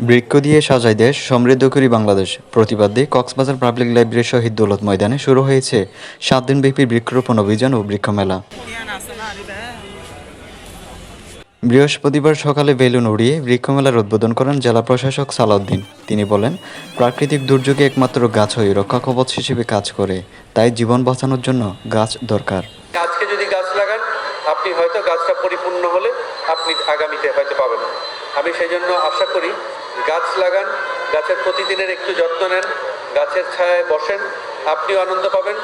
বৃক্ষ দিয়ে সাজাই দেশ, সমৃদ্ধ করি বাংলাদেশ প্রতিবাদে কক্সবাজার পাবলিক লাইব্রেরি শহীদ দৌলত ময়দানে শুরু হয়েছে 7 দিনব্যাপী বৃক্ষরোপণ অভিযান ও বৃক্ষমেলা। বৃহস্পতিবার সকালে বেলুন উড়িয়ে বৃক্ষমেলার উদ্বোধন করেন জেলা প্রশাসক সালাউদ্দিন। তিনি বলেন, প্রাকৃতিক দুর্যোগে একমাত্র গাছ হয়ে রক্ষা কবচ হিসেবে কাজ করে, তাই জীবন বাঁচানোর জন্য গাছ দরকার। আজকে যদি গাছ লাগান, আপনি হয়তো গাছটা পরিপূর্ণ হলে আপনি আগামীতে হয়তো পাবেন। আমি সেই জন্য আশা করি গাছ লাগান, গাছের প্রতিদিনের একটু যত্ন নেন, গাছের ছায়ায় বসেন, আপনিও আনন্দ পাবেন।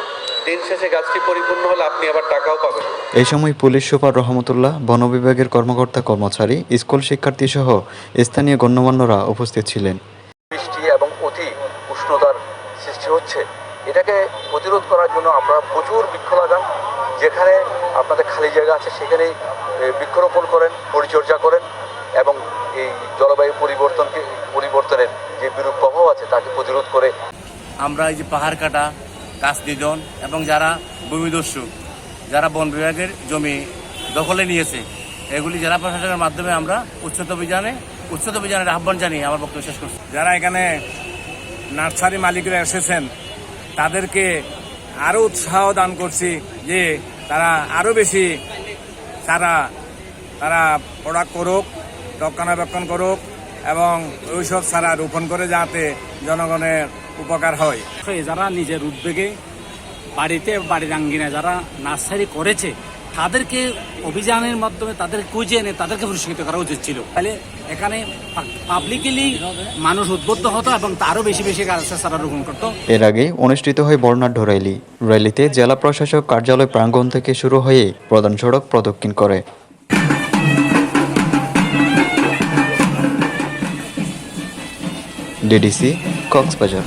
দিন শেষে গাছটি পরিপূর্ণ হলে আপনি আবার টাকাও পাবেন। এই সময় পুলিশ সুপার রহমতুল্লাহ, বন বিভাগের কর্মকর্তা কর্মচারী, স্কুল শিক্ষার্থী সহ স্থানীয় গণ্যমান্যরা উপস্থিত ছিলেন। বৃষ্টি এবং অতি উষ্ণতার সৃষ্টি হচ্ছে, এটাকে প্রতিরোধ করার জন্য আপনারা প্রচুর বৃক্ষ লাগান। যেখানে আপনাদের খালি জায়গা আছে সেখানেই বৃক্ষরোপণ করেন, পরিচর্যা করেন এবং এই জলবায়ু পরিবর্তনের যে বিরূপ প্রভাব আছে তাকে প্রতিরোধ করে আমরা এই যে পাহাড় কাটা, গাছ নিধন এবং যারা ভূমিদস্যু, যারা বন বিভাগের জমি দখলে নিয়েছে, এগুলি জেলা প্রশাসনের মাধ্যমে আমরা উচ্ছেদ অভিযানের আহ্বান জানিয়ে আমার বক্তব্য শেষ করছি। যারা এখানে নার্সারি মালিকরা এসেছেন তাদেরকে আরও উৎসাহ দান করছি যে তারা আরও বেশি তারা প্রোডাক্ট করুক, রক্ষণাবেক্ষণ করুক এবং ওইসব চারা রোপণ করে যাতে জনগণের উপকার হয়। যারা নিজের উদ্যোগে বাড়ির আঙ্গিনায় যারা নার্সারি করেছে তাদেরকে অভিযানের মাধ্যমে তাদের খুঁজে এনে তাদেরকে পুরস্কৃত করা উচিত ছিল। তাহলে এখানে পাবলিকলি মানুষ উদ্বুদ্ধ হতো এবং আরও বেশি গাছের চারা রোপণ করতো। এর আগে অনুষ্ঠিত হয় বর্ণাঢ্য র্যালিতে জেলা প্রশাসক কার্যালয় প্রাঙ্গণ থেকে শুরু হয়ে প্রধান সড়ক প্রদক্ষিণ করে। ডিডিসি, কক্সবাজার।